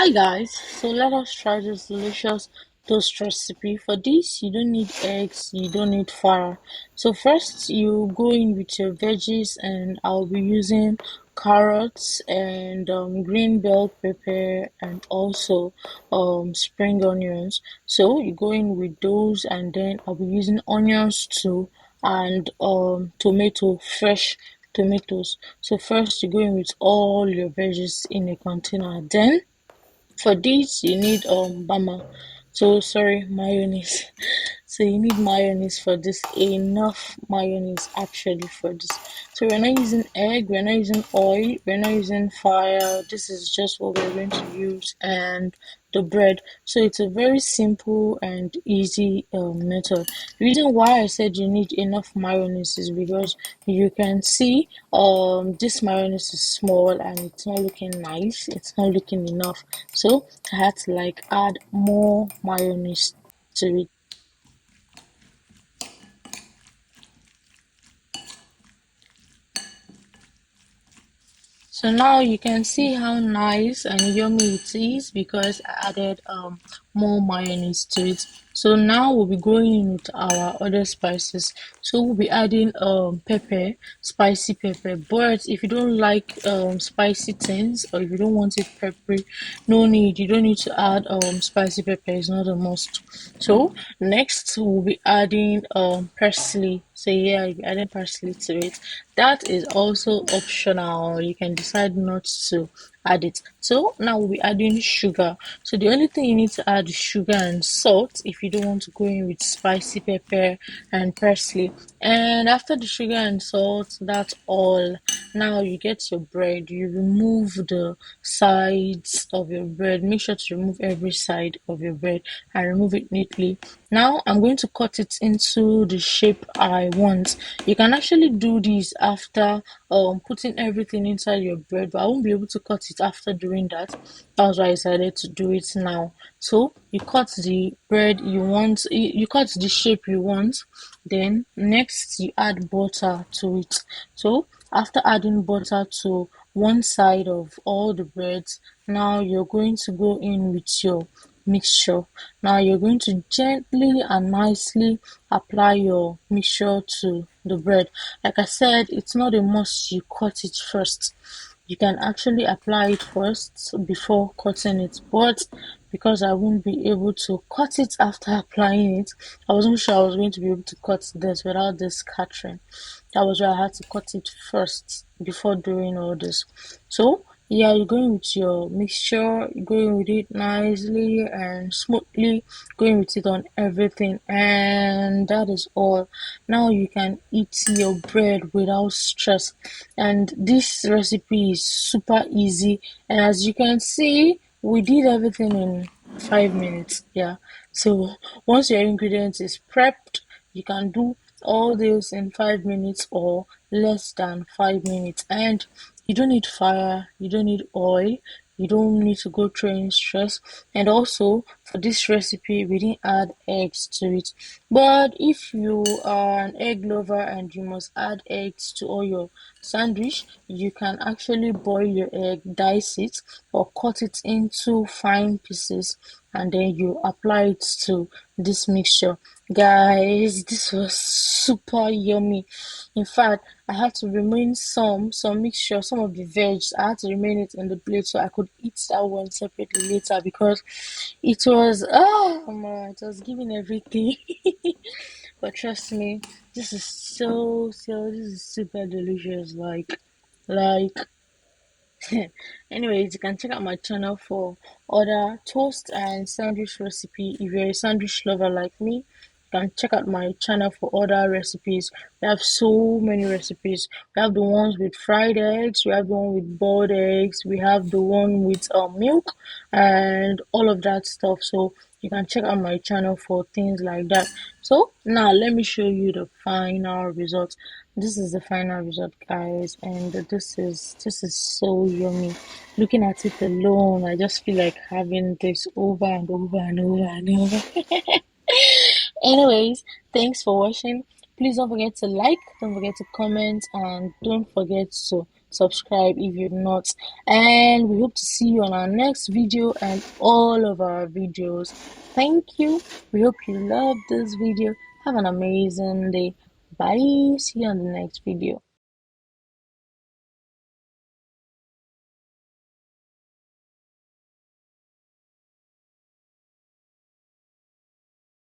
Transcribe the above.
Hi guys, so let us try this delicious toast recipe. For this, you don't need eggs, you don't need flour. So first, you go in with your veggies, and I'll be using carrots and green bell pepper and also spring onions. So you go in with those, and then I'll be using onions too and fresh tomatoes. So first, you go in with all your veggies in a container, then for this, you need bama. So sorry, mayonnaise. So you need mayonnaise for this. Enough mayonnaise actually for this. So we're not using egg, we're not using oil, we're not using fire. This is just what we're going to use and the bread. So it's a very simple and easy method. The reason why I said you need enough mayonnaise is because you can see this mayonnaise is small and it's not looking nice. It's not looking enough. So I had to like add more mayonnaise to it. So now you can see how nice and yummy it is because I added more mayonnaise to it. So now we'll be going in with our other spices. So we'll be adding pepper, spicy pepper. But if you don't like spicy things or if you don't want it peppery, no need. You don't need to add spicy pepper. It's not a must. So next we'll be adding parsley. So yeah, you'll be adding parsley to it. That is also optional. You can decide not to add it. So now we'll be adding sugar. So the only thing you need to add is sugar and salt if you don't want to go in with spicy pepper and parsley. And after the sugar and salt, that's all. Now you get your bread. You remove the sides of your bread. Make sure to remove every side of your bread and remove it neatly. Now I'm going to cut it into the shape I want. You can actually do this after putting everything inside your bread, but I won't be able to cut it after doing that. That's why I decided to do it now. So you cut the bread you want, you cut the shape you want, then next you add butter to it. So after adding butter to one side of all the breads, now you're going to go in with your mixture. Now you're going to gently and nicely apply your mixture to the bread. Like I said, it's not a must you cut it first. You can actually apply it first before cutting it, but because I won't be able to cut it after applying it, I wasn't sure I was going to be able to cut this without this scattering. That was why I had to cut it first before doing all this. So yeah, you're going with your mixture, going with it nicely and smoothly, going with it on everything, and that is all. Now you can eat your bread without stress, and this recipe is super easy. And as you can see, we did everything in 5 minutes. Yeah, so once your ingredients is prepped, you can do all this in 5 minutes or less than 5 minutes, and you don't need fire, you don't need oil, you don't need to go through any stress. And also for this recipe, we didn't add eggs to it. But if you are an egg lover and you must add eggs to all your sandwich, you can actually boil your egg, dice it, or cut it into fine pieces, and then you apply it to this mixture. Guys, this was super yummy. In fact, I had to remain some mixture, some of the veg. I had to remain it in the plate so I could eat that one separately later because it was man, it was giving everything. But trust me, this is this is super delicious. Like anyways, you can check out my channel for other toast and sandwich recipe. If you're a sandwich lover like me, you can check out my channel for other recipes. We have so many recipes. We have the ones with fried eggs, we have the one with boiled eggs, we have the one with milk and all of that stuff. So you can check out my channel for things like that. So now let me show you the final result. This is the final result, guys, and this is so yummy. Looking at it alone, I just feel like having this over and over and over and over. Anyways, thanks for watching. Please don't forget to like, don't forget to comment, and don't forget to subscribe if you're not, and we hope to see you on our next video and all of our videos. Thank you. We hope you loved this video. Have an amazing day. Bye. See you on the next video.